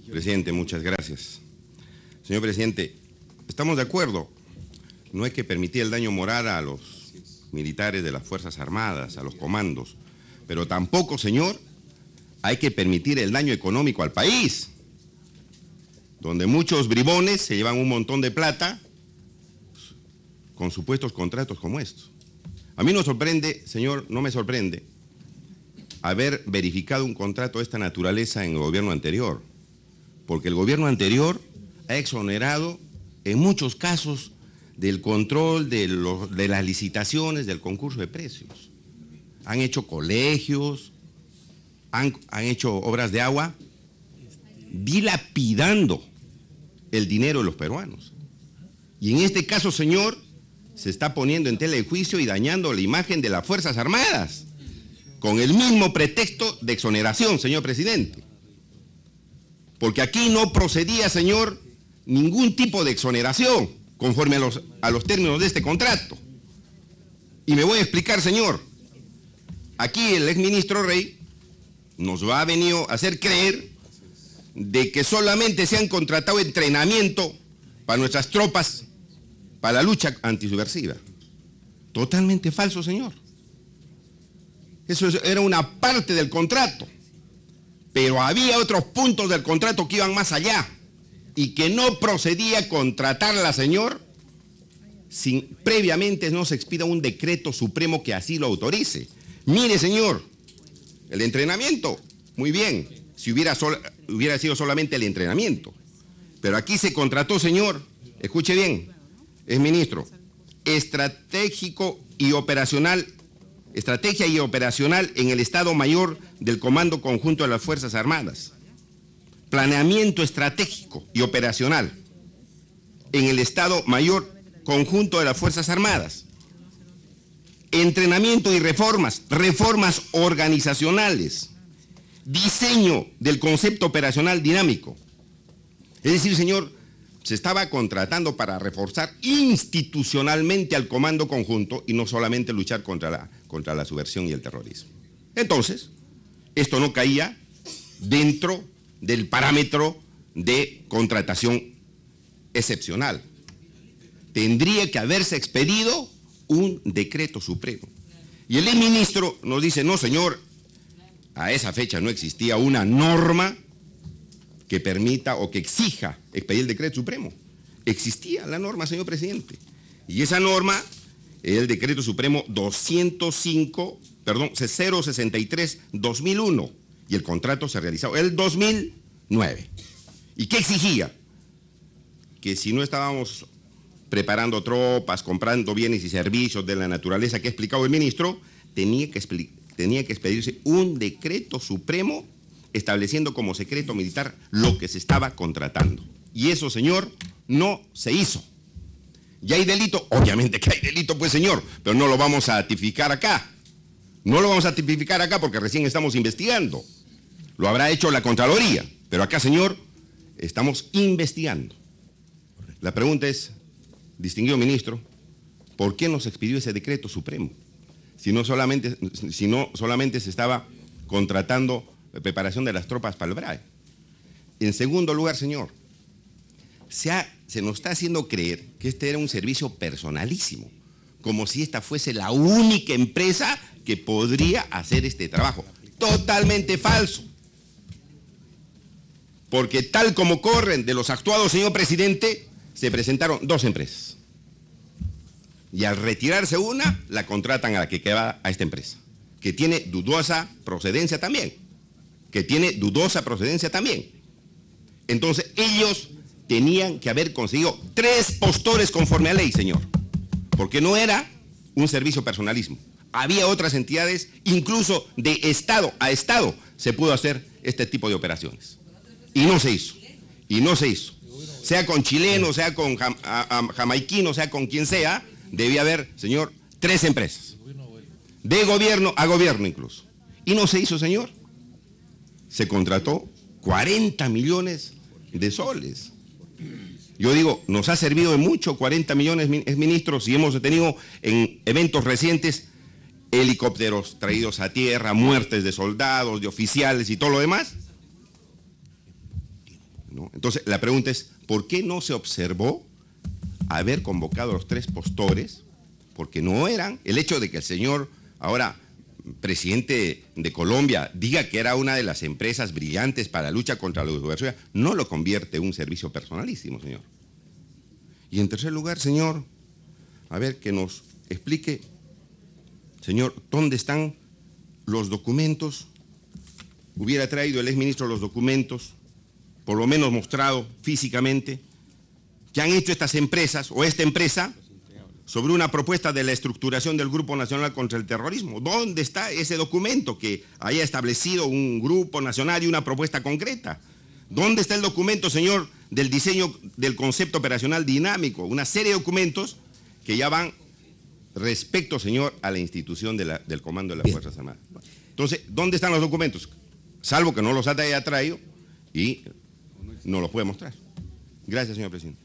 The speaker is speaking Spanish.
Presidente, muchas gracias. Señor presidente, estamos de acuerdo. No hay que permitir el daño moral a los militares de las Fuerzas Armadas, a los comandos. Pero tampoco, señor, hay que permitir el daño económico al país, donde muchos bribones se llevan un montón de plata con supuestos contratos como estos. A mí no sorprende, señor, no me sorprende haber verificado un contrato de esta naturaleza en el gobierno anterior, porque el gobierno anterior ha exonerado en muchos casos del control de las licitaciones, del concurso de precios. Han hecho colegios, han hecho obras de agua, dilapidando el dinero de los peruanos. Y en este caso, señor, se está poniendo en tela de juicio y dañando la imagen de las Fuerzas Armadas, con el mismo pretexto de exoneración, señor presidente. Porque aquí no procedía, señor, ningún tipo de exoneración conforme a los términos de este contrato. Y me voy a explicar, señor. Aquí el exministro Rey nos va a venir a hacer creer de que solamente se han contratado entrenamiento para nuestras tropas para la lucha antisubversiva. Totalmente falso, señor. Eso era una parte del contrato, pero había otros puntos del contrato que iban más allá y que no procedía contratarla, señor, sin previamente no se expida un decreto supremo que así lo autorice. Mire, señor, el entrenamiento, muy bien, si hubiera sido solamente el entrenamiento, pero aquí se contrató, señor, escuche bien, exministro, estrategia y operacional en el Estado Mayor del Comando Conjunto de las Fuerzas Armadas. Planeamiento estratégico y operacional en el Estado Mayor Conjunto de las Fuerzas Armadas. Entrenamiento y reformas organizacionales. Diseño del concepto operacional dinámico. Es decir, señor, se estaba contratando para reforzar institucionalmente al comando conjunto y no solamente luchar contra la subversión y el terrorismo. Entonces, esto no caía dentro del parámetro de contratación excepcional. Tendría que haberse expedido un decreto supremo. Y el exministro nos dice, no, señor, a esa fecha no existía una norma que permita o que exija expedir el decreto supremo. Existía la norma, señor presidente. Y esa norma es el decreto supremo 063-2001. Y el contrato se realizó el 2009. ¿Y qué exigía? Que si no estábamos preparando tropas, comprando bienes y servicios de la naturaleza que ha explicado el ministro, tenía que expedirse un decreto supremo estableciendo como secreto militar lo que se estaba contratando. Y eso, señor, no se hizo. ¿Y hay delito? Obviamente que hay delito, pues, señor, pero no lo vamos a tipificar acá. No lo vamos a tipificar acá porque recién estamos investigando. Lo habrá hecho la Contraloría, pero acá, señor, estamos investigando. La pregunta es, distinguido ministro, ¿por qué no se expidió ese decreto supremo? Si no solamente se estaba contratando la preparación de las tropas para el BRAE. En segundo lugar, señor, se nos está haciendo creer que este era un servicio personalísimo, como si esta fuese la única empresa que podría hacer este trabajo. Totalmente falso. Porque tal como corren de los actuados, señor presidente, se presentaron dos empresas. Y al retirarse una, la contratan a la que queda a esta empresa, que tiene dudosa procedencia también. Entonces, ellos tenían que haber conseguido 3 postores conforme a ley, señor, porque no era un servicio personalismo. Había otras entidades, incluso de Estado a Estado, se pudo hacer este tipo de operaciones. Y no se hizo. Sea con chilenos, sea con jamaiquinos, sea con quien sea, debía haber, señor, 3 empresas. De gobierno a gobierno incluso. Y no se hizo, señor. Se contrató 40 millones de soles. Yo digo, nos ha servido de mucho 40 millones, ministros, y hemos tenido en eventos recientes helicópteros traídos a tierra, muertes de soldados, de oficiales y todo lo demás. Entonces, la pregunta es, ¿por qué no se observó haber convocado a los 3 postores? Porque no eran. El hecho de que el señor, ahora presidente de Colombia, diga que era una de las empresas brillantes para la lucha contra la usuria, no lo convierte en un servicio personalísimo, señor. Y en tercer lugar, señor, a ver, que nos explique, señor, ¿dónde están los documentos? Hubiera traído el exministro los documentos, por lo menos mostrado físicamente, que han hecho estas empresas o esta empresa sobre una propuesta de la estructuración del Grupo Nacional contra el Terrorismo. ¿Dónde está ese documento que haya establecido un grupo nacional y una propuesta concreta? ¿Dónde está el documento, señor, del diseño del concepto operacional dinámico? Una serie de documentos que ya van respecto, señor, a la institución del Comando de las Fuerzas Armadas. Entonces, ¿dónde están los documentos? Salvo que no los haya traído y no los puede mostrar. Gracias, señor presidente.